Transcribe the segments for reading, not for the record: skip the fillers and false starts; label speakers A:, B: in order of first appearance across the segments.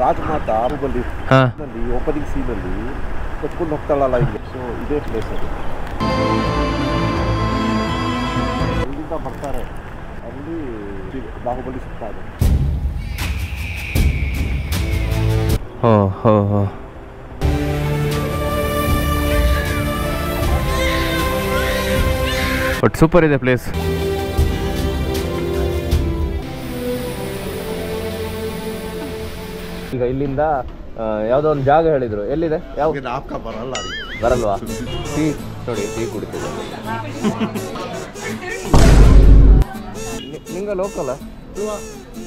A: Rajmata Bahubali opening ಸೀನಲ್ಲಿ ಕಟ್ಕೊಂಡು ಹೋಗ್ತಾಳಲ್ಲ ಇಲ್ಲಿ. So ಇದೇ ಪ್ಲೇಸ್ ಅದು. ಅಲ್ಲಿಂದ ಬರ್ತಾರೆ, ಅಲ್ಲಿ ಬಾಹುಬಲಿ ಸಿಗ್ತಾರೆ.
B: ಬಟ್ ಸೂಪರ್ ಇದೆ ಪ್ಲೇಸ್. ಈಗ ಇಲ್ಲಿಂದ ಯಾವುದೋ ಒಂದು ಜಾಗ ಹೇಳಿದ್ರು, ಎಲ್ಲಿದೆ? ಯಾವ ಬರಲ್ವಾ? ಟೀ ನೋಡಿ, ಟೀ ಕುಡಿತಿದ್ದೆ. ನಿಂಗ ಲೋಕಲ್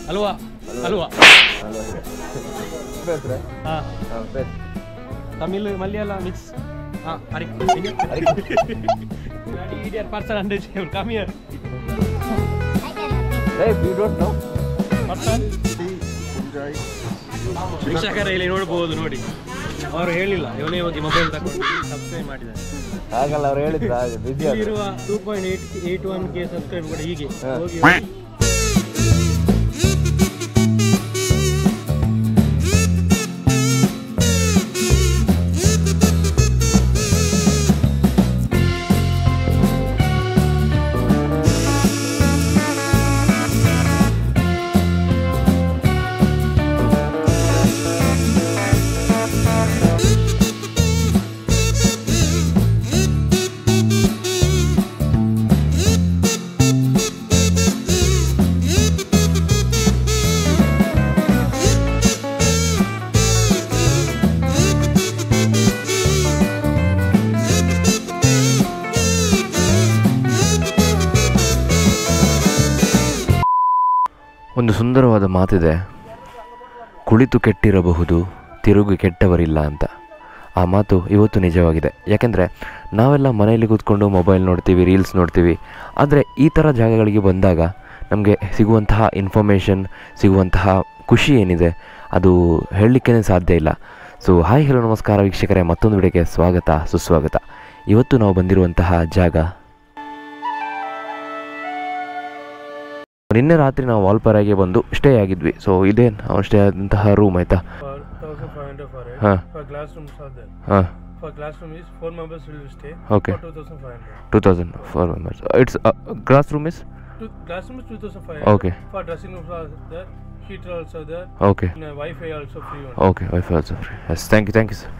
C: ಅಲ್ವಾ? ಅಲ್ವಾ Tamil Malayala mix. person understand. Come here.
B: Hey, you don't know?
C: Person. ವೀಕ್ಷಕರ ಇಲ್ಲಿ ನೋಡಬಹುದು ನೋಡಿ. ಅವರು ಹೇಳಿಲ್ಲ, ಇವನೇ ಹೋಗಿ ಮೊಬೈಲ್ ತಗೊಂಡು ಸಬ್ಸ್ಕ್ರೈಬ್ ಮಾಡಿದ್ದಾರೆ.
B: ಹಾಗಲ್ಲ, ಅವರು ಹೇಳಿದ್ರ ಬಿಸಿ
C: ಇರುವ 2.81k ಸಬ್ಸ್ಕ್ರೈಬ್ ಕೂಡ ಹೀಗೆ ಹೋಗಿ
B: ಒಂದು ಸುಂದರವಾದ ಮಾತಿದೆ, ಕುಳಿತು ಕೆಟ್ಟಿರಬಹುದು, ತಿರುಗಿ ಕೆಟ್ಟವರಿಲ್ಲ ಅಂತ. ಆ ಮಾತು ಇವತ್ತು ನಿಜವಾಗಿದೆ. ಯಾಕೆಂದರೆ ನಾವೆಲ್ಲ ಮನೆಯಲ್ಲಿ ಕೂತ್ಕೊಂಡು ಮೊಬೈಲ್ ನೋಡ್ತೀವಿ, ರೀಲ್ಸ್ ನೋಡ್ತೀವಿ. ಆದರೆ ಈ ಥರ ಜಾಗಗಳಿಗೆ ಬಂದಾಗ ನಮಗೆ ಸಿಗುವಂತಹ ಇನ್ಫಾರ್ಮೇಷನ್, ಸಿಗುವಂತಹ ಖುಷಿ ಏನಿದೆ ಅದು ಹೇಳಲಿಕ್ಕೇ ಸಾಧ್ಯ ಇಲ್ಲ. ಸೊ ಹಾಯ್ ಹಲೋ ನಮಸ್ಕಾರ ವೀಕ್ಷಕರೇ, ಮತ್ತೊಂದು ವಿಡಿಯೋಗೆ ಸ್ವಾಗತ ಸುಸ್ವಾಗತ. ಇವತ್ತು ನಾವು ಬಂದಿರುವಂತಹ ಜಾಗ, ನಿನ್ನೆ ರಾತ್ರಿ ನಾವು ವಾಲ್ಪಾರಾಗೆ ಬಂದು ಸ್ಟೇ ಆಗಿದ್ವಿ. ಸೊ ಇದೇ ನಾವು ಸ್ಟೇ ಆದಂತಹ ರೂಮ್ ಆಯಿತಾ. ಹಾಂ ಹಾಂ okay 2000 4 members. It's class room is 2500. Okay. For dressing rooms are there, heater also there. Okay. And Wi-Fi also free. Okay, Wi-Fi also free. Yes, thank you sir.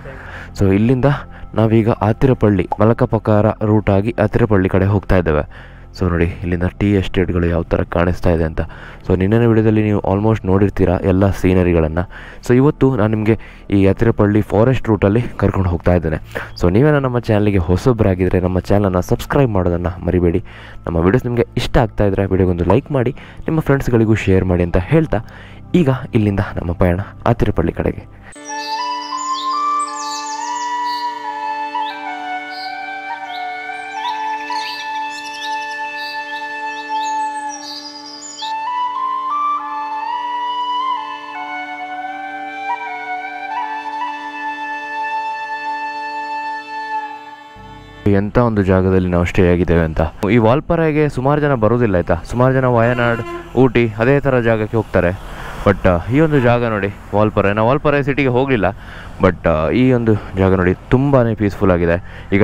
B: So ಇಲ್ಲಿಂದ ನಾವೀಗ ಆತಿರಪಳ್ಳಿ ಮಲಕಪಕಾರ root ಆಗಿ ಆತಿರಪಳ್ಳಿ ಕಡೆ ಹೋಗ್ತಾ ಇದ್ದೇವೆ. So ನೋಡಿ, ಇಲ್ಲಿಂದ tea ಎಸ್ಟೇಟ್ಗಳು ಯಾವ ಥರ ಕಾಣಿಸ್ತಾ ಇದೆ ಅಂತ. ಸೊ ನಿನ್ನೆ ವಿಡಿಯೋದಲ್ಲಿ ನೀವು ಆಲ್ಮೋಸ್ಟ್ ನೋಡಿರ್ತೀರ ಎಲ್ಲ ಸೀನರಿಗಳನ್ನು. ಸೊ ಇವತ್ತು ನಾನು ನಿಮಗೆ ಈ ಆತಿರಪಳ್ಳಿ ಫಾರೆಸ್ಟ್ ರೂಟಲ್ಲಿ ಕರ್ಕೊಂಡು ಹೋಗ್ತಾ ಇದ್ದೇನೆ. ಸೊ ನೀವೇನೋ ನಮ್ಮ ಚಾನಲ್ಗೆ ಹೊಸೊಬ್ಬರಾಗಿದ್ದರೆ ನಮ್ಮ ಚಾನಲನ್ನು ಸಬ್ಸ್ಕ್ರೈಬ್ ಮಾಡೋದನ್ನು ಮರಿಬೇಡಿ. ನಮ್ಮ ವಿಡಿಯೋಸ್ ನಿಮಗೆ ಇಷ್ಟ ಆಗ್ತಾ ಇದ್ದರೆ ವಿಡಿಯೋಗೊಂದು ಲೈಕ್ ಮಾಡಿ, ನಿಮ್ಮ ಫ್ರೆಂಡ್ಸ್ಗಳಿಗೂ ಶೇರ್ ಮಾಡಿ ಅಂತ ಹೇಳ್ತಾ ಈಗ ಇಲ್ಲಿಂದ ನಮ್ಮ ಪಯಣ ಆತಿರಪಳ್ಳಿ ಕಡೆಗೆ. ಎಂಥ ಒಂದು ಜಾಗದಲ್ಲಿ ನಾವು ಸ್ಟೇ ಆಗಿದ್ದೇವೆ ಅಂತ. ಈ ವಾಲ್ಪಾರಾಗೆ ಸುಮಾರು ಜನ ಬರೋದಿಲ್ಲ ಆಯಿತಾ. ಸುಮಾರು ಜನ ವಯನಾಡ್, ಊಟಿ ಅದೇ ಥರ ಜಾಗಕ್ಕೆ ಹೋಗ್ತಾರೆ. ಬಟ್ ಈ ಒಂದು ಜಾಗ ನೋಡಿ, ವಾಲ್ಪಾರ, ನಾವು ವಾಲ್ಪಾರ ಸಿಟಿಗೆ ಹೋಗಲಿಲ್ಲ. ಬಟ್ ಈ ಒಂದು ಜಾಗ ನೋಡಿ ತುಂಬಾ ಪೀಸ್ಫುಲ್ ಆಗಿದೆ. ಈಗ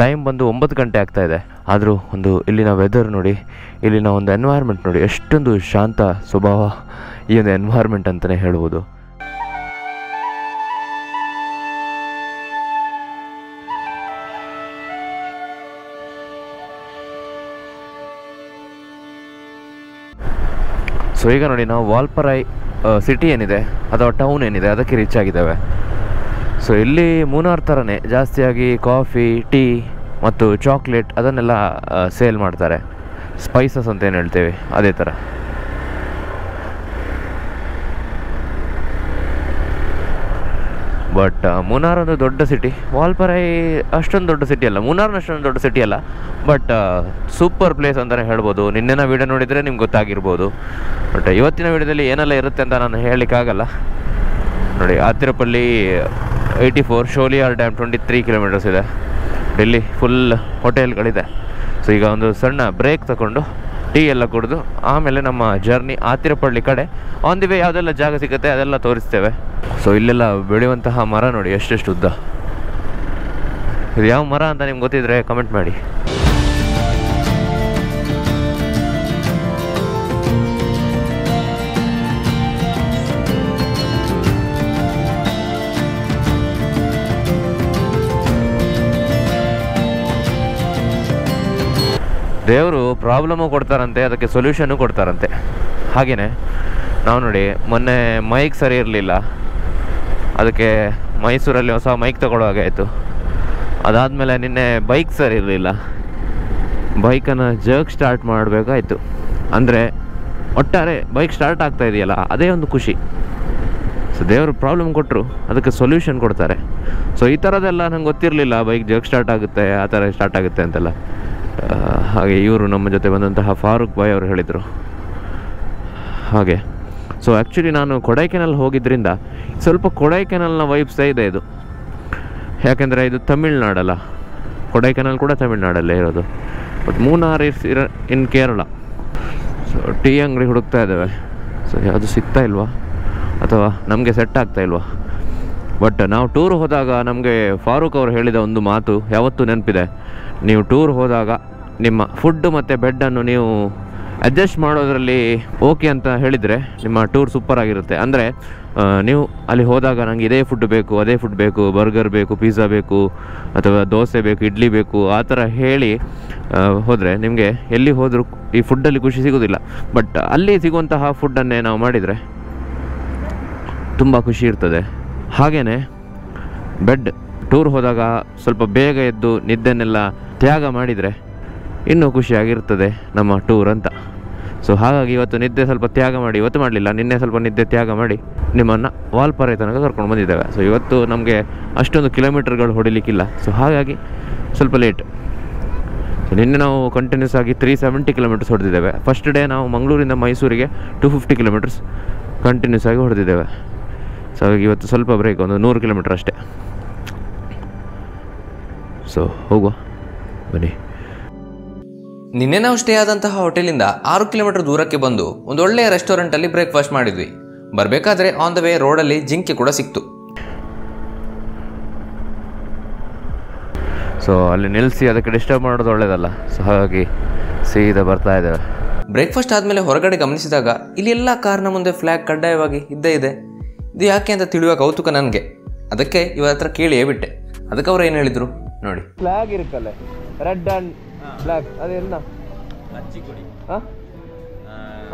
B: ಟೈಮ್ ಬಂದು 9 ಗಂಟೆ ಆಗ್ತಾಯಿದೆ. ಆದರೂ ಒಂದು ಇಲ್ಲಿನ ವೆದರ್ ನೋಡಿ, ಇಲ್ಲಿನ ಒಂದು ಎನ್ವೈರ್ಮೆಂಟ್ ನೋಡಿ, ಎಷ್ಟೊಂದು ಶಾಂತ ಸ್ವಭಾವ ಈ ಒಂದು ಎನ್ವೈರ್ಮೆಂಟ್ ಅಂತಲೇ ಹೇಳ್ಬೋದು. ಸೊ ಈಗ ನೋಡಿ, ನಾವು ವಾಲ್ಪಾರೈ ಸಿಟಿ ಏನಿದೆ ಅಥವಾ ಟೌನ್ ಏನಿದೆ ಅದಕ್ಕೆ ರೀಚ್ ಆಗಿದ್ದೇವೆ. ಸೊ ಇಲ್ಲಿ ಮೂನಾರ್ ಥರನೇ ಜಾಸ್ತಿಯಾಗಿ ಕಾಫಿ, ಟೀ ಮತ್ತು ಚಾಕ್ಲೇಟ್ ಅದನ್ನೆಲ್ಲ ಸೇಲ್ ಮಾಡ್ತಾರೆ. ಸ್ಪೈಸಸ್ ಅಂತ ಏನು ಹೇಳ್ತೇವೆ ಅದೇ ಥರ. ಬಟ್ ಮೂನಾರ್ ಒಂದು ದೊಡ್ಡ ಸಿಟಿ, ವಾಲ್ಪಾರೈ ಅಷ್ಟೊಂದು ದೊಡ್ಡ ಸಿಟಿ ಅಲ್ಲ, ಮೂನಾರ್ನ ಅಷ್ಟೊಂದು ದೊಡ್ಡ ಸಿಟಿ ಅಲ್ಲ. ಬಟ್ ಸೂಪರ್ ಪ್ಲೇಸ್ ಅಂತಲೇ ಹೇಳ್ಬೋದು. ನಿನ್ನೆನ ವೀಡಿಯೋ ನೋಡಿದರೆ ನಿಮ್ಗೆ ಗೊತ್ತಾಗಿರ್ಬೋದು. ಬಟ್ ಇವತ್ತಿನ ವೀಡಿಯೋದಲ್ಲಿ ಏನೆಲ್ಲ ಇರುತ್ತೆ ಅಂತ ನಾನು ಹೇಳಲಿಕ್ಕಾಗಲ್ಲ. ನೋಡಿ, ಆತಿರಪಳ್ಳಿ 84, ಶೋಲಿಯಾರ್ ಡ್ಯಾಮ್ 23 ಕಿಲೋಮೀಟರ್ಸ್ ಇದೆ. ಡೆಲ್ಲಿ ಫುಲ್ ಹೋಟೆಲ್ಗಳಿದೆ. ಸೊ ಈಗ ಒಂದು ಸಣ್ಣ ಬ್ರೇಕ್ ತಗೊಂಡು ಟೀ ಎಲ್ಲ ಕುಡಿದು ಆಮೇಲೆ ನಮ್ಮ ಜರ್ನಿ ಆತಿರಪಳ್ಳಿ ಕಡೆ ಆನ್ ದಿ ವೇ ಯಾವುದೆಲ್ಲ ಜಾಗ ಸಿಗುತ್ತೆ ಅದೆಲ್ಲ ತೋರಿಸ್ತೇವೆ. ಸೊ ಇಲ್ಲೆಲ್ಲ ಬೆಳೆಯುವಂತಹ ಮರ ನೋಡಿ ಎಷ್ಟೆಷ್ಟು ಉದ್ದ. ಇದು ಯಾವ ಮರ ಅಂತ ನಿಮ್ಗೆ ಗೊತ್ತಿದ್ರೆ ಕಮೆಂಟ್ ಮಾಡಿ. ದೇವರು ಪ್ರಾಬ್ಲಮ್ಮು ಕೊಡ್ತಾರಂತೆ, ಅದಕ್ಕೆ ಸೊಲ್ಯೂಷನ್ನು ಕೊಡ್ತಾರಂತೆ. ಹಾಗೆಯೇ ನಾವು ನೋಡಿ ಮೊನ್ನೆ ಮೈಕ್ ಸರಿ ಇರಲಿಲ್ಲ, ಅದಕ್ಕೆ ಮೈಸೂರಲ್ಲಿ ಹೊಸ ಮೈಕ್ ತಗೊಳ್ಳೋ ಹಾಗೆ ಆಯಿತು. ಅದಾದಮೇಲೆ ನಿನ್ನೆ ಬೈಕ್ ಸರಿ ಇರಲಿಲ್ಲ, ಬೈಕನ್ನು ಜರ್ಕ್ ಸ್ಟಾರ್ಟ್ ಮಾಡಬೇಕಾಯ್ತು. ಅಂದರೆ ಒಟ್ಟಾರೆ ಬೈಕ್ ಸ್ಟಾರ್ಟ್ ಆಗ್ತಾ ಇದೆಯಲ್ಲ ಅದೇ ಒಂದು ಖುಷಿ. ಸೊ ದೇವರು ಪ್ರಾಬ್ಲಮ್ ಕೊಟ್ಟರು, ಅದಕ್ಕೆ ಸೊಲ್ಯೂಷನ್ ಕೊಡ್ತಾರೆ. ಸೊ ಈ ಥರದ್ದೆಲ್ಲ ನಂಗೆ ಗೊತ್ತಿರಲಿಲ್ಲ, ಬೈಕ್ ಜರ್ಕ್ ಸ್ಟಾರ್ಟ್ ಆಗುತ್ತೆ ಆ ಥರ ಸ್ಟಾರ್ಟ್ ಆಗುತ್ತೆ ಅಂತೆಲ್ಲ. ಹಾಗೆ ಇವರು ನಮ್ಮ ಜೊತೆ ಬಂದಂತಹ ಫಾರೂಕ್ ಬಾಯ್ ಅವರು ಹೇಳಿದರು ಹಾಗೆ. ಸೊ ಆ್ಯಕ್ಚುಲಿ ನಾನು ಕೊಡೈಕೆನಾಲ್ ಹೋಗಿದ್ದರಿಂದ ಸ್ವಲ್ಪ ಕೊಡೈಕೆನಾಲ್ನ ವೈಬ್ಸೇ ಇದೆ ಇದು. ಯಾಕೆಂದರೆ ಇದು ತಮಿಳ್ನಾಡಲ್ಲ, ಕೊಡೈಕೆನಾಲ್ ಕೂಡ ತಮಿಳ್ನಾಡಲ್ಲೇ ಇರೋದು. But Munnar is in Kerala. So tea ಅಂಗಡಿ ಹುಡುಕ್ತಾ ಇದ್ದೇವೆ. ಸೊ ಯಾವುದು ಸಿಗ್ತಾ ಇಲ್ವಾ ಅಥವಾ ನಮಗೆ ಸೆಟ್ ಆಗ್ತಾ ಇಲ್ವಾ. ಬಟ್ ನಾವು ಟೂರ್ ಹೋದಾಗ ನಮಗೆ ಫಾರೂಕ್ ಅವರು ಹೇಳಿದ ಒಂದು ಮಾತು ಯಾವತ್ತೂ ನೆನಪಿದೆ. ನೀವು ಟೂರ್ ಹೋದಾಗ ನಿಮ್ಮ ಫುಡ್ ಮತ್ತು ಬೆಡ್ಡನ್ನು ನೀವು ಅಡ್ಜಸ್ಟ್ ಮಾಡೋದರಲ್ಲಿ ಓಕೆ ಅಂತ ಹೇಳಿದರೆ ನಿಮ್ಮ ಟೂರ್ ಸೂಪರ್ ಆಗಿರುತ್ತೆ. ಅಂದರೆ ನೀವು ಅಲ್ಲಿ ಹೋದಾಗ ನನಗೆ ಇದೇ ಫುಡ್ ಬೇಕು, ಅದೇ ಫುಡ್ ಬೇಕು, ಬರ್ಗರ್ ಬೇಕು, ಪಿಜ್ಜಾ ಬೇಕು, ಅಥವಾ ದೋಸೆ ಬೇಕು, ಇಡ್ಲಿ ಬೇಕು, ಆ ಥರ ಹೇಳಿ ಹೋದರೆ ನಿಮಗೆ ಎಲ್ಲಿ ಹೋದರೂ ಈ ಫುಡ್ಡಲ್ಲಿ ಖುಷಿ ಸಿಗೋದಿಲ್ಲ. ಬಟ್ ಅಲ್ಲಿ ಸಿಗುವಂತಹ ಫುಡ್ಡನ್ನೇ ನಾವು ಮಾಡಿದರೆ ತುಂಬ ಖುಷಿ ಇರ್ತದೆ. ಹಾಗೆಯೇ ಬೆಡ್ ಟೂರ್ ಹೋದಾಗ ಸ್ವಲ್ಪ ಬೇಗ ಎದ್ದು ನಿದ್ದೆನ್ನೆಲ್ಲ ತ್ಯಾಗ ಮಾಡಿದರೆ ಇನ್ನೂ ಖುಷಿಯಾಗಿರ್ತದೆ ನಮ್ಮ ಟೂರ್ ಅಂತ. ಸೊ ಹಾಗಾಗಿ ಇವತ್ತು ನಿದ್ದೆ ಸ್ವಲ್ಪ ತ್ಯಾಗ ಮಾಡಿ, ಇವತ್ತು ಮಾಡಲಿಲ್ಲ, ನಿನ್ನೆ ಸ್ವಲ್ಪ ನಿದ್ದೆ ತ್ಯಾಗ ಮಾಡಿ ನಿಮ್ಮನ್ನು ವಾಲ್ಪಾರೆ ತನಕ ಕರ್ಕೊಂಡು ಬಂದಿದ್ದೇವೆ. ಸೊ ಇವತ್ತು ನಮಗೆ ಅಷ್ಟೊಂದು ಕಿಲೋಮೀಟರ್ಗಳು ಹೊಡಿಲಿಕ್ಕಿಲ್ಲ. ಸೊ ಹಾಗಾಗಿ ಸ್ವಲ್ಪ ಲೇಟ್. ಸೊ ನಿನ್ನೆ ನಾವು ಕಂಟಿನ್ಯೂಸ್ ಆಗಿ 370 ಕಿಲೋಮೀಟರ್ಸ್ ಹೊಡೆದಿದ್ದೇವೆ. ಫಸ್ಟ್ ಡೇ ನಾವು ಮಂಗಳೂರಿಂದ ಮೈಸೂರಿಗೆ 250 ಕಿಲೋಮೀಟರ್ಸ್ ಕಂಟಿನ್ಯೂಸ್ ಆಗಿ ಹೊಡೆದಿದ್ದೇವೆ. ಸೊ ಹಾಗಾಗಿ ಇವತ್ತು ಸ್ವಲ್ಪ ಬ್ರೇಕ್, ಒಂದು 100 ಕಿಲೋಮೀಟರ್ ಅಷ್ಟೇ. ಸೊ ಹೋಗುವ ಬನ್ನಿ.
D: ನಿನ್ನೆ ನಾವು ಸ್ಟೇ ಆದಂತಹ ಹೋಟೆಲಿಂದ 6 ಕಿಲೋಮೀಟರ್ ದೂರಕ್ಕೆ ಬಂದು ಒಂದು ಒಳ್ಳೆಯ ರೆಸ್ಟೋರೆಂಟಲ್ಲಿ ಬ್ರೇಕ್ಫಾಸ್ಟ್ ಮಾಡಿದ್ವಿ. ಬರಬೇಕಾದ್ರೆ ಆನ್ ದ ವೇ ರೋಡಲ್ಲಿ ಜಿಂಕೆ ಕೂಡ ಸಿಕ್ತು.
B: ಸೊ ಅಲ್ಲಿ ನಿಲ್ಲಿಸಿ ಅದಕ್ಕೆ ಡಿಸ್ಟರ್ಬ್ ಮಾಡೋದು ಒಳ್ಳೇದಲ್ಲ. ಸೊ ಹಾಗಾಗಿ ಸೀದಾ ಬರ್ತಾ ಇದ್ದೇವೆ.
D: ಬ್ರೇಕ್ಫಾಸ್ಟ್ ಆದಮೇಲೆ ಹೊರಗಡೆ ಗಮನಿಸಿದಾಗ ಇಲ್ಲಿ ಎಲ್ಲ ಕಾರ್ನ ಮುಂದೆ ಫ್ಲ್ಯಾಗ್ ಕಡ್ಡಾಯವಾಗಿ ಇದ್ದೇ ಇದೆ. ಇದು ಯಾಕೆ ಅಂತ ತಿಳಿಯುವ ಕೌತುಕ ನನಗೆ. ಅದಕ್ಕೆ ಇವರ ಹತ್ರ ಕೇಳಿಯೇ ಬಿಟ್ಟೆ. ಅದಕ್ಕೆ ಅವ್ರು ಏನು ಹೇಳಿದ್ರು ನೋಡಿ.
B: ಫ್ಲಾಗ್ ಇರುತ್ತಲ್ಲ, ರೆಡ್ ಆ್ಯಂಡ್ ಫ್ಲಾಗ್, ಅದೇನ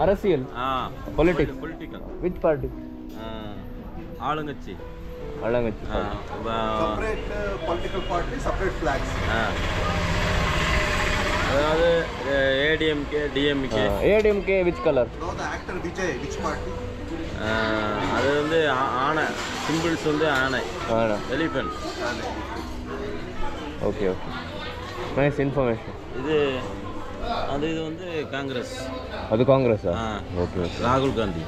B: அரசியல் பொலிட்டிக்ஸ் which party
C: ஆளுங்கட்சி
A: separate political party, separate flags.
C: அதாவது ADMK
B: which color?
A: No, the actor Vijay, which party?
C: அது வந்து ஆனை, சிம்பிள்ஸ் வந்து ஆனை, elephant.
B: Okay okay, nice information.
C: இது வந்து காங்கிரஸ்.
B: அது காங்கிரஸா? Okay okay.
C: ராகுல் காந்தி.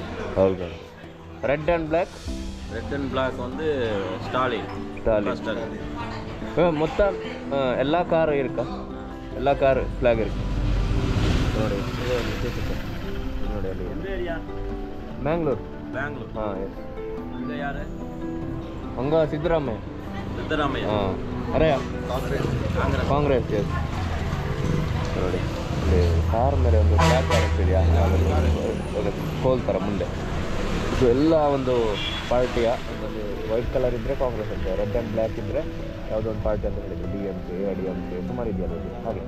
B: ரெட் அண்ட் பிளாக்
C: வந்து ஸ்டாலின்.
B: மொத்தம் எல்லா காரும் இருக்கா? எல்லா கார் ஃப்ளாக் இருக்கு ನೋಡಿ. ನೋಡಿ ಅಲ್ಲಿ
C: எந்த ஏரியா?
B: ಮ್ಯಾಂಗ್ಳೂರ್. ಎಸ್.
C: அங்க யாரு?
B: ಹಂಗ ಸಿದ್ದರಾಮಯ್ಯ.
C: ಅರೆಯ
B: ಕಾಂಗ್ರೆಸ್. ಎಸ್. ನೋಡಿ ಇಲ್ಲಿ ಕಾರ್ ಮೇಲೆ ಒಂದು ಫ್ಲಾಗ್ ಕಾಣಿಸ್ತಿದೆಯಾ, ಕೋಲ್ ಥರ ಮುಂದೆ. ಇದು ಎಲ್ಲ ಒಂದು ಪಾರ್ಟಿಯ ಒಂದು ವೈಟ್ ಕಲರ್ ಇದ್ದರೆ ಕಾಂಗ್ರೆಸ್ ಅಂತ, ರೆಡ್ ಆ್ಯಂಡ್ ಬ್ಲ್ಯಾಕ್ ಇದ್ದರೆ ಯಾವುದೋ ಒಂದು ಪಾರ್ಟಿ ಅಂತ ಹೇಳಿದ್ರು. DMK, ADMK ಸುಮಾರು ಇದೆಯಲ್ಲ ಅದು. ಹಾಗೆ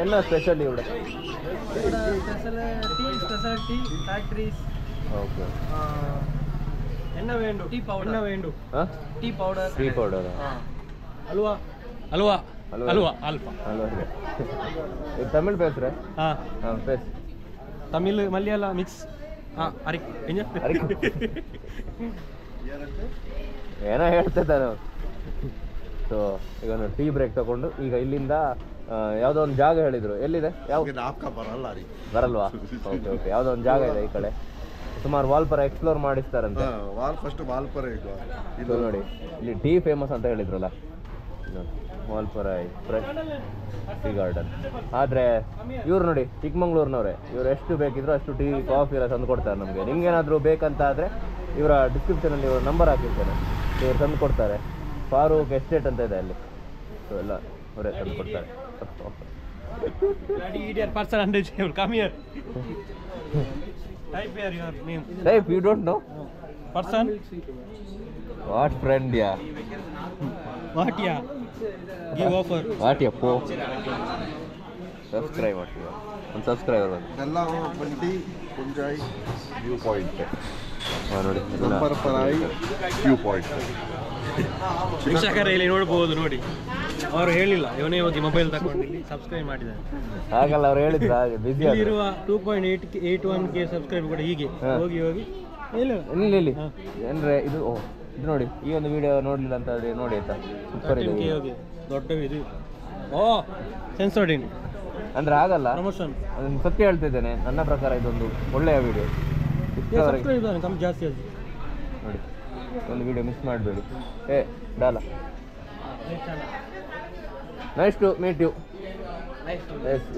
B: என்ன ஸ்பெஷல் இவட?
C: Special tea factories.
B: ஓகே.
C: என்ன வேண்டும்? Tea powder. என்ன வேண்டும்? Tea powder.
B: Tea powder.
C: Halwa.
B: இது தமிழ் பேசுற? பேசு.
C: தமிழ் மலையாள மிக்ஸ்.
B: ಏನೋ ಹೇಳ್ತಿದ್ದ ನಾನು. ಸೊ ಈಗ ನಾನು ಟೀ ಬ್ರೇಕ್ ತಗೊಂಡು ಈಗ ಇಲ್ಲಿಂದ ಯಾವುದೋ ಒಂದು ಜಾಗ ಹೇಳಿದ್ರು. ಎಲ್ಲಿದೆ? ಯಾವ ಬರಲ್ವಾ? Okay okay. ಯಾವುದೋ ಒಂದು ಜಾಗ ಇದೆ ಈ ಕಡೆ, ಸುಮಾರು ವಾಲ್ಪರ ಎಕ್ಸ್ಪ್ಲೋರ್ ಮಾಡಿಸ್ತಾರಂತೆ.
A: ಫಸ್ಟ್ ವಾಲ್ಪರ
B: ನೋಡಿ ಇಲ್ಲಿ ಟೀ ಫೇಮಸ್ ಅಂತ ಹೇಳಿದ್ರಲ್ಲ.
D: ವಾಲ್ಪರಾಯ್ ಫ್ರೆಶ್ ಟೀ ಗಾರ್ಡನ್. ಆದರೆ ಇವ್ರು ನೋಡಿ ಚಿಕ್ಕಮಂಗ್ಳೂರಿನವ್ರೆ, ಇವ್ರು ಎಷ್ಟು ಬೇಕಿದ್ರು ಅಷ್ಟು ಟೀ ಕಾಫಿ ಎಲ್ಲ ತಂದು ಕೊಡ್ತಾರೆ ನಮಗೆ. ನಿಮ್ಗೇನಾದರೂ ಬೇಕಂತ ಆದರೆ ಇವರ ಡಿಸ್ಕ್ರಿಪ್ಷನಲ್ಲಿ ಇವರ ನಂಬರ್ ಹಾಕಿರ್ತಾರೆ, ಇವ್ರು ತಂದು ಕೊಡ್ತಾರೆ. ಫಾರೂಕ್ ಎಸ್ಟೇಟ್ ಅಂತ ಇದೆ ಅಲ್ಲಿ, ಸೊ ಎಲ್ಲ ಅವರೇ ತಂದು ಕೊಡ್ತಾರೆ. Type, you don't know?
C: Person?
D: What friend, yeah?
C: What, yeah? Give offer.
D: What, yeah, po? Subscribe, what, yeah? One subscriber.
A: Nella Bandi, Punjai, viewpoint.
D: ನೋಡಿ
A: ನಂಬರ್ಪರಾಯಿ viewpoint.
C: ವೀಕ್ಷಕರೇ ಇಲ್ಲಿ ನೋಡ್ಬೋದು ನೋಡಿ, ಅವರು ಹೇಳಿಲ್ಲ ಇವನೇ ಹೋಗಿ ಮೊಬೈಲ್ ತಗೊಂಡು ಇಲ್ಲಿ ಸಬ್ಸ್ಕ್ರೈಬ್ ಮಾಡಿದ್ದಾರೆ.
D: ಹಾಗಲ್ಲ ಅವ್ರು ಹೇಳಿದ್ರು ಹಾಗೆ ಬಿಸಿ
C: ಇಲ್ಲಿರುವ 2.81K ಸಬ್ಸ್ಕ್ರೈಬ್ ಕೂಡ ಹೀಗೆ ಹೋಗಿ ಹೋಗಿ
D: ಇಲ್ಲಿ ಏನ್ರೆ ಇದು ಇದು ನೋಡಿ, ಈ ಒಂದು ವಿಡಿಯೋ ನೋಡ್ಲಿಲ್ಲ ಅಂತ ಆದ್ರೆ ನೋಡಿ ಆಯ್ತಾ, ಸೂಪರ್ ಇದೆ
C: ಹೋಗಿ ದೊಡ್ಡ ಇದು. ಓ ಸೆನ್ಸೋರ್ಡಿನ್
D: ಅಂದ್ರೆ ಆಗಲ್ಲ
C: ಪ್ರಮೋಷನ್.
D: ಅದನ್ನು ಸತ್ಯ ಹೇಳ್ತಿದ್ದೇನೆ, ನನ್ನ ಪ್ರಕಾರ ಇದೊಂದು ಒಳ್ಳೆಯ ವಿಡಿಯೋ.
C: ಕಮ್ಮಿ ಜಾಸ್ತಿ ಅದು
D: ನೋಡಿ, ಒಂದು ವಿಡಿಯೋ ಮಿಸ್ ಮಾಡಬೇಡಿ. ಡಾಲ nice to meet you.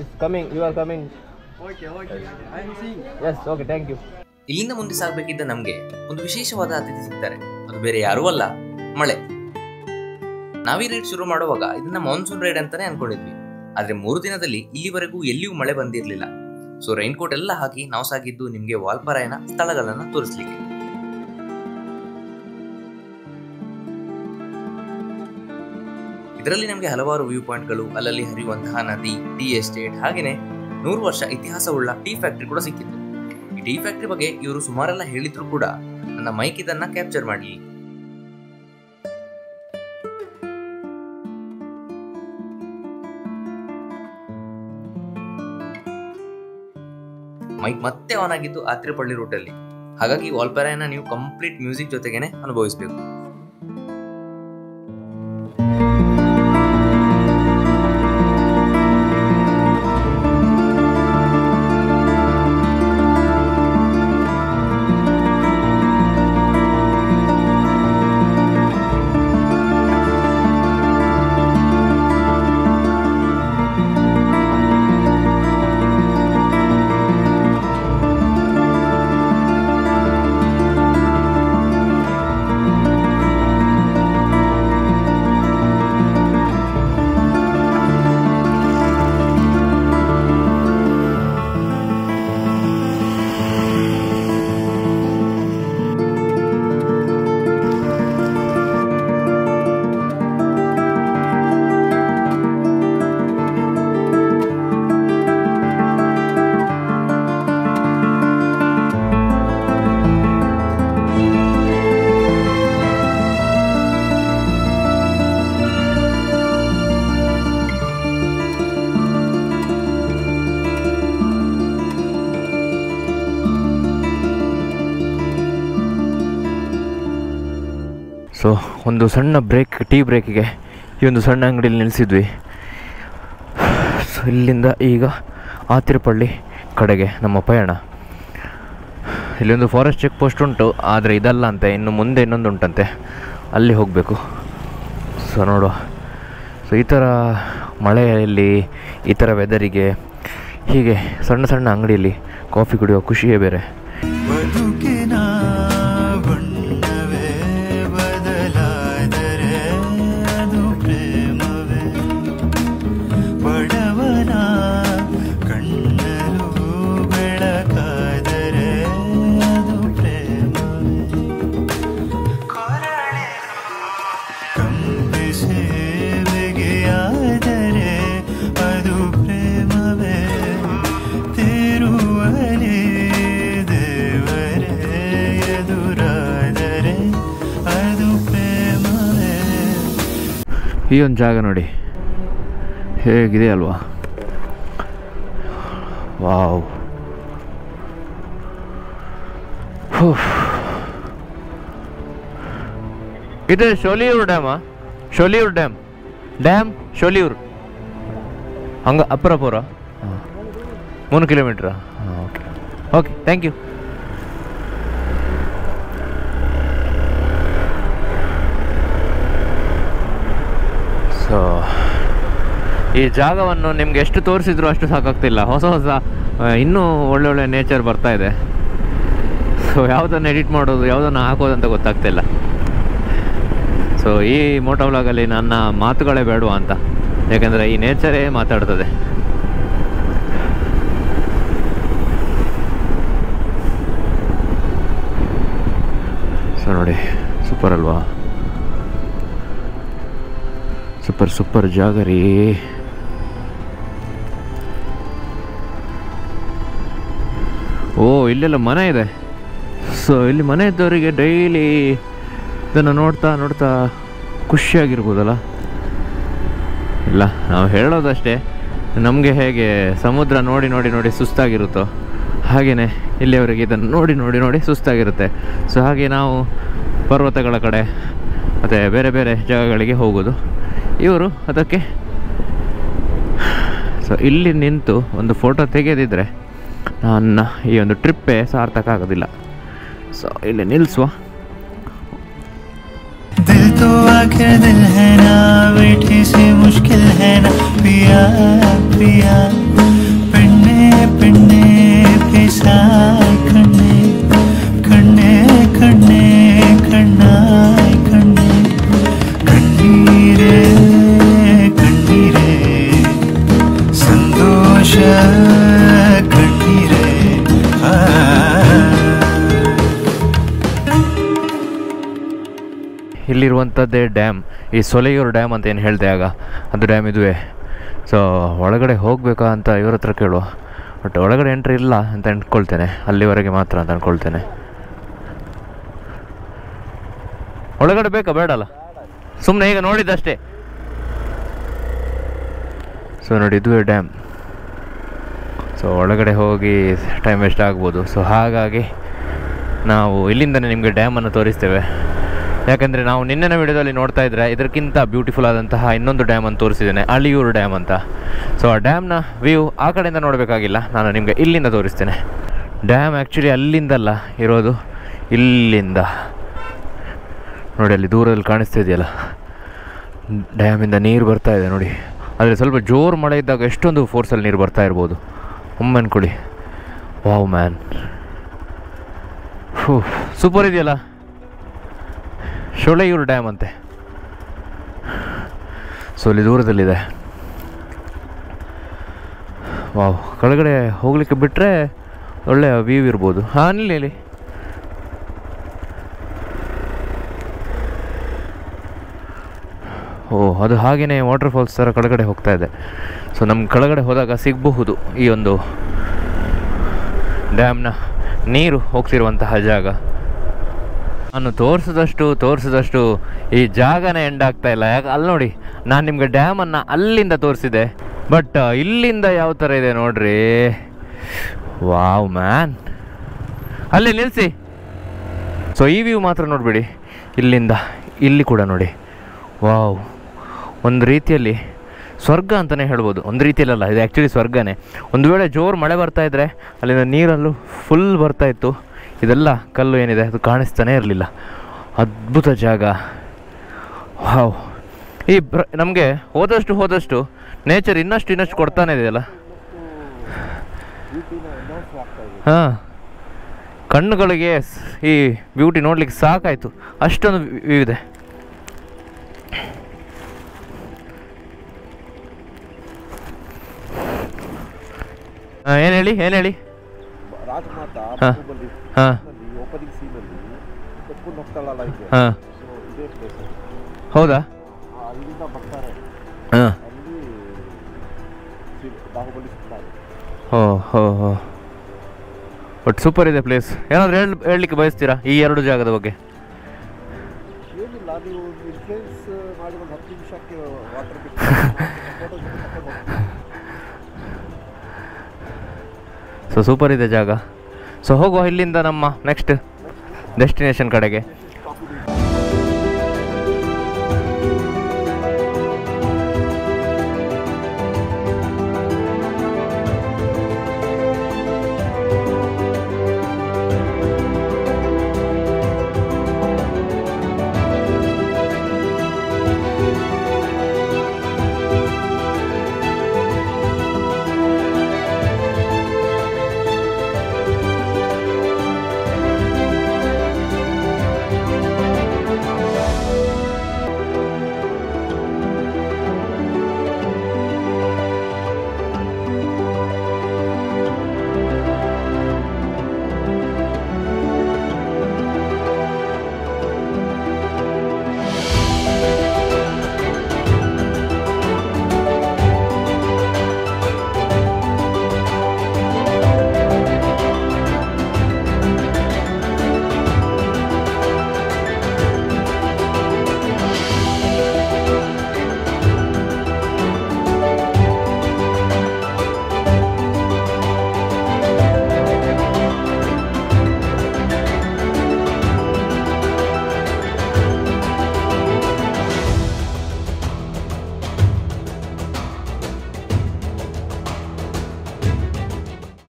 D: It's coming, you are coming. Yes, okay, thank you.
E: ಇಲ್ಲಿಂದ ಮುಂದೆ ಸಾಗಬೇಕಿದ್ದ ನಮಗೆ ಒಂದು ವಿಶೇಷವಾದ ಅತಿಥಿ ಸಿಗ್ತಾರೆ. ಅದು ಬೇರೆ ಯಾರೂ ಅಲ್ಲ, ಮಳೆ. ನಾವೀ ರೈಡ್ ಶುರು ಮಾಡುವಾಗ ಇದನ್ನ ಮಾನ್ಸೂನ್ ರೈಡ್ ಅಂತಾನೆ ಅನ್ಕೊಂಡಿದ್ವಿ. ಆದ್ರೆ 3 ದಿನದಲ್ಲಿ ಇಲ್ಲಿವರೆಗೂ ಎಲ್ಲಿಯೂ ಮಳೆ ಬಂದಿರಲಿಲ್ಲ. ಸೊ ರೈನ್ ಕೋಟ್ ಎಲ್ಲ ಹಾಕಿ ನಾವು ಸಾಗಿದ್ದು ನಿಮಗೆ ವಾಲ್ಪರಾಯನ ಸ್ಥಳಗಳನ್ನ ತೋರಿಸ್ಲಿಕ್ಕೆ. ಇದರಲ್ಲಿ ನಮಗೆ ಹಲವಾರು ವ್ಯೂ ಪಾಯಿಂಟ್ಗಳು, ಅಲ್ಲಲ್ಲಿ ಹರಿಯುವಂತಹ ನದಿ, ಟೀ ಎಸ್ಟೇಟ್, ಹಾಗೇನೆ 100 ವರ್ಷ ಇತಿಹಾಸವುಳ್ಳ ಟೀ ಫ್ಯಾಕ್ಟರಿ ಕೂಡ ಸಿಕ್ಕಿತ್ತು. ಈ ಟೀ ಫ್ಯಾಕ್ಟರಿ ಬಗ್ಗೆ ಇವರು ಸುಮಾರೆಲ್ಲ ಹೇಳಿದ್ರು ಕೂಡ ನನ್ನ ಮೈಕ್ ಇದನ್ನ ಕ್ಯಾಪ್ಚರ್ ಮಾಡಲಿ. ಮೈಕ್ ಮತ್ತೆ ಆನ್ ಆಗಿದ್ದು ಆತ್ರೇಪಳ್ಳಿ ರೂಟಲ್ಲಿ. ಹಾಗಾಗಿ ವಾಲ್ಪರಾಯನ ನೀವು ಕಂಪ್ಲೀಟ್ ಮ್ಯೂಸಿಕ್ ಜೊತೆಗೇನೆ ಅನುಭವಿಸಬೇಕು.
B: ಸೊ ಒಂದು ಸಣ್ಣ ಬ್ರೇಕ್, ಟೀ ಬ್ರೇಕಿಗೆ ಈ ಒಂದು ಸಣ್ಣ ಅಂಗಡಿಯಲ್ಲಿ ನಿಲ್ಲಿಸಿದ್ವಿ. ಸೊ ಇಲ್ಲಿಂದ ಈಗ ಆತಿರಪಳ್ಳಿ ಕಡೆಗೆ ನಮ್ಮ ಪಯಣ. ಇಲ್ಲೊಂದು ಫಾರೆಸ್ಟ್ ಚೆಕ್ ಪೋಸ್ಟ್ ಉಂಟು, ಆದರೆ ಇದಲ್ಲ ಅಂತೆ, ಇನ್ನು ಮುಂದೆ ಇನ್ನೊಂದು ಉಂಟಂತೆ, ಅಲ್ಲಿ ಹೋಗಬೇಕು. ಸೊ ನೋಡುವ. ಸೊ ಈ ಥರ ಮಳೆಯಲ್ಲಿ, ಈ ಥರ ವೆದರಿಗೆ ಹೀಗೆ ಸಣ್ಣ ಸಣ್ಣ ಅಂಗಡಿಯಲ್ಲಿ ಕಾಫಿ ಕುಡಿಯೋ ಖುಷಿಯೇ ಬೇರೆ. ಈ ಒಂದು ಜಾಗ ನೋಡಿ ಹೇಗಿದೆ ಅಲ್ವಾ, ವಾವ್. ಇದು ಶೋಲಿಯೂರು ಡ್ಯಾಮಾ? ಶೋಲಿಯೂರು ಡ್ಯಾಮ್ ಶೋಲಿಯೂರು ಹಂಗ ಅಪ್ಪರಪುರ 3 ಕಿಲೋಮೀಟ್ರಾ? Okay okay, thank you. So
D: ಈ ಜಾಗವನ್ನು ನಿಮ್ಗೆ ಎಷ್ಟು ತೋರಿಸಿದ್ರು ಅಷ್ಟು ಸಾಕಾಗ್ತಿಲ್ಲ. ಹೊಸ ಹೊಸ ಇನ್ನೂ ಒಳ್ಳೊಳ್ಳೆ ನೇಚರ್ ಬರ್ತಾ ಇದೆ. ಸೊ ಯಾವುದನ್ನು ಎಡಿಟ್ ಮಾಡೋದು, ಯಾವುದನ್ನು ಹಾಕೋದು ಅಂತ ಗೊತ್ತಾಗ್ತಿಲ್ಲ. ಸೊ ಈ ಮೋಟೋ ವ್ಲಾಗಲ್ಲಿ ನನ್ನ ಮಾತುಗಳೇ ಬೇಡವಾ ಅಂತ, ಯಾಕೆಂದರೆ ಈ ನೇಚರೇ ಮಾತಾಡ್ತದೆ. ಸೊ ನೋಡಿ, ಸೂಪರ್ ಅಲ್ವಾ? ಸೂಪರ್ ಸೂಪರ್ ಜಾಗ ರೀ. ಓ, ಇಲ್ಲೆಲ್ಲ ಮನೆ ಇದೆ. ಸೊ ಇಲ್ಲಿ ಮನೆ ಇದ್ದವರಿಗೆ ಡೈಲಿ ಇದನ್ನು ನೋಡ್ತಾ ನೋಡ್ತಾ ಖುಷಿಯಾಗಿರ್ಬೋದಲ್ಲ. ಇಲ್ಲ, ನಾವು ಹೇಳೋದಷ್ಟೇ. ನಮಗೆ ಹೇಗೆ ಸಮುದ್ರ ನೋಡಿ ನೋಡಿ ನೋಡಿ ಸುಸ್ತಾಗಿರುತ್ತೋ ಹಾಗೆಯೇ ಇಲ್ಲಿಯವರೆಗೆ ಇದನ್ನು ನೋಡಿ ನೋಡಿ ನೋಡಿ ಸುಸ್ತಾಗಿರುತ್ತೆ. ಸೊ ಹಾಗೆ ನಾವು ಪರ್ವತಗಳ ಕಡೆ ಮತ್ತು ಬೇರೆ ಬೇರೆ ಜಾಗಗಳಿಗೆ ಹೋಗೋದು. ಇವರು ಅದಕ್ಕೆ ಸೊ ಇಲ್ಲಿ ನಿಂತು ಒಂದು ಫೋಟೋ ತೆಗೆದಿದ್ದರೆ ನನ್ನ ಈ ಒಂದು ಟ್ರಿಪ್ಪೇ ಸಾರ್ಥಕ ಆಗೋದಿಲ್ಲ. ಸೊ ಇಲ್ಲಿ ನಿಲ್ಲಿಸುವ.
F: दिल तो आखिर दिल है ना, बैठे से मुश्किल है ना पिया पिया, पिन्ने पिन्ने पैसा कन्ने कन्ने कन्ने कन्नाय कन्ने कन्नीरे कन्नीरे संतोष कन्नीरे
D: ಇಲ್ಲಿರುವಂಥದ್ದೇ ಡ್ಯಾಮ್, ಈ ಸೊಲೆಯೂರು ಡ್ಯಾಮ್ ಅಂತ ಏನು ಹೇಳಿದೆ ಆಗ, ಅದು ಡ್ಯಾಮ್ ಇದುವೇ. ಸೊ ಒಳಗಡೆ ಹೋಗಬೇಕಾ ಅಂತ ಇವ್ರ ಹತ್ರ ಕೇಳುವ. ಬಟ್ ಒಳಗಡೆ ಎಂಟ್ರಿ ಇಲ್ಲ ಅಂತ ಅಂದ್ಕೊಳ್ತೇನೆ, ಅಲ್ಲಿವರೆಗೆ ಮಾತ್ರ ಅಂತ ಅಂದ್ಕೊಳ್ತೇನೆ. ಒಳಗಡೆ ಬೇಕಾ ಬೇಡಲ್ಲ, ಸುಮ್ಮನೆ ಈಗ ನೋಡಿದ್ದಷ್ಟೇ. ಸೊ ನೋಡಿ, ಇದುವೇ ಡ್ಯಾಮ್. ಸೊ ಒಳಗಡೆ ಹೋಗಿ ಟೈಮ್ ವೇಸ್ಟ್ ಆಗ್ಬೋದು. ಸೊ ಹಾಗಾಗಿ ನಾವು ಇಲ್ಲಿಂದನೇ ನಿಮಗೆ ಡ್ಯಾಮನ್ನು ತೋರಿಸ್ತೇವೆ. ಯಾಕಂದರೆ ನಾವು ನಿನ್ನೆನ ವಿಡಿಯೋದಲ್ಲಿ ನೋಡ್ತಾ ಇದ್ದರೆ ಇದಕ್ಕಿಂತ ಬ್ಯೂಟಿಫುಲ್ ಆದಂತಹ ಇನ್ನೊಂದು ಡ್ಯಾಮನ್ನು ತೋರಿಸಿದ್ದೇನೆ, ಅಳಿಯೂರು ಡ್ಯಾಮ್ ಅಂತ. ಸೊ ಆ ಡ್ಯಾಮ್ನ ವ್ಯೂ ಆ ಕಡೆಯಿಂದ ನೋಡಬೇಕಾಗಿಲ್ಲ, ನಾನು ನಿಮಗೆ ಇಲ್ಲಿಂದ ತೋರಿಸ್ತೇನೆ. ಡ್ಯಾಮ್ ಆ್ಯಕ್ಚುಲಿ ಅಲ್ಲಿಂದಲ್ಲ ಇರೋದು, ಇಲ್ಲಿಂದ ನೋಡಿ, ಅಲ್ಲಿ ದೂರದಲ್ಲಿ ಕಾಣಿಸ್ತಿದೆಯಲ್ಲ, ಡ್ಯಾಮಿಂದ ನೀರು ಬರ್ತಾ ಇದೆ ನೋಡಿ. ಆದರೆ ಸ್ವಲ್ಪ ಜೋರು ಮಳೆ ಇದ್ದಾಗ ಎಷ್ಟೊಂದು ಫೋರ್ಸಲ್ಲಿ ನೀರು ಬರ್ತಾ ಇರ್ಬೋದು. ಒಮ್ಮೆ ಅನ್ಕೊಳ್ಳಿ. ವಾವ್ ಮ್ಯಾನ್, ಸೂಪರ್ ಇದೆಯಲ್ಲ. ಸೊಲೆಯೂರು ಡ್ಯಾಮ್ ಅಂತೆ. ಸೊ ಇಲ್ಲಿ ದೂರದಲ್ಲಿದೆ. ವಾವ್, ಕೆಳಗಡೆ ಹೋಗ್ಲಿಕ್ಕೆ ಬಿಟ್ಟರೆ ಒಳ್ಳೆಯ ವ್ಯೂ ಇರ್ಬೋದು. ಹಾಂ, ಇಲ್ಲಿ ಓ, ಅದು ಹಾಗೆಯೇ ವಾಟರ್ ಫಾಲ್ಸ್ ಥರ ಕೆಳಗಡೆ ಹೋಗ್ತಾ ಇದೆ. ಸೊ ನಮ್ಮ ಕೆಳಗಡೆ ಹೋದಾಗ ಸಿಗಬಹುದು ಈ ಒಂದು ಡ್ಯಾಮ್ನ ನೀರು ಹೋಗ್ತಿರುವಂತಹ ಜಾಗ. ನಾನು ತೋರಿಸಿದಷ್ಟು ಈ ಜಾಗನೇ ಎಂಡ್ ಆಗ್ತಾ ಇಲ್ಲ. ಯಾಕೆ ಅಲ್ಲಿ ನೋಡಿ, ನಾನು ನಿಮಗೆ ಡ್ಯಾಮನ್ನು ಅಲ್ಲಿಂದ ತೋರಿಸಿದೆ, ಬಟ್ ಇಲ್ಲಿಂದ ಯಾವ ಥರ ಇದೆ ನೋಡ್ರಿ. ವಾವ್ ಮ್ಯಾನ್, ಅಲ್ಲಿ ನಿಲ್ಲಿಸಿ. ಸೊ ಈ ವ್ಯೂ ಮಾತ್ರ ನೋಡಿಬಿಡಿ, ಇಲ್ಲಿಂದ ಇಲ್ಲಿ ಕೂಡ ನೋಡಿ. ವಾವ್, ಒಂದು ರೀತಿಯಲ್ಲಿ ಸ್ವರ್ಗ ಅಂತಲೇ ಹೇಳ್ಬೋದು. ಒಂದು ರೀತಿಯಲ್ಲ, ಇದು ಆ್ಯಕ್ಚುಲಿ ಸ್ವರ್ಗನೇ. ಒಂದು ವೇಳೆ ಜೋರು ಮಳೆ ಬರ್ತಾಯಿದ್ರೆ ಅಲ್ಲಿಂದ ನೀರಲ್ಲೂ ಫುಲ್ ಬರ್ತಾಯಿತ್ತು. ಇದೆಲ್ಲ ಕಲ್ಲು ಏನಿದೆ ಅದು ಕಾಣಿಸ್ತಾನೇ ಇರಲಿಲ್ಲ. ಅದ್ಭುತ ಜಾಗ. ವಾವ್, ಈ ನಮಗೆ ಹೋದಷ್ಟು ನೇಚರ್ ಇನ್ನಷ್ಟು ಕೊಡ್ತಾನೆ ಇದೆಯಲ್ಲ. ಹಾಂ, ಕಣ್ಣುಗಳಿಗೆ ಈ ಬ್ಯೂಟಿ ನೋಡ್ಲಿಕ್ಕೆ ಸಾಕಾಯಿತು, ಅಷ್ಟೊಂದು ವ್ಯೂ ಇದೆ. ಏನು ಹೇಳಿ
A: ರಾಜಮಾತಾ ಓಪನಿಂಗ್ ಸೀನಲ್ಲಿ ಕಟ್ಕೊಂಡು ಹೋಗ್ತಾಳಲ್ಲ ಇದೆ.
D: ಹಾಂ,
A: ಇದೇ ಪ್ಲೇಸ್.
D: ಹೌದಾ?
A: ಅಲ್ಲಿಂದ ಬರ್ತಾರೆ.
D: ಹಾಂ,
A: ಅಲ್ಲಿ ಬಾಹುಬಲಿ ಸಿಗ್ತಾರೆ.
D: ಹೋ. ಬಟ್ ಸೂಪರ್ ಇದೆ ಪ್ಲೇಸ್. ಏನಾದರೂ ಹೇಳಲಿಕ್ಕೆ ಬಯಸ್ತೀರಾ ಈ ಎರಡು ಜಾಗದ ಬಗ್ಗೆ?
A: ಏನಿಲ್ಲ, ನೀವು ಇನ್ಫ್ಲೂಯೆನ್ಸ್ ಮಾಡಿ ಒಂದು 10 ನಿಮಿಷಕ್ಕೆ ವಾಟರ್ ಬಿಟ್ಟು
D: ಸೊ ಸೂಪರ್ ಇದೆ ಜಾಗ. ಸೊ ಹೋಗುವ ಇಲ್ಲಿಂದ ನಮ್ಮ ನೆಕ್ಸ್ಟ್ ಡೆಸ್ಟಿನೇಷನ್ ಕಡೆಗೆ.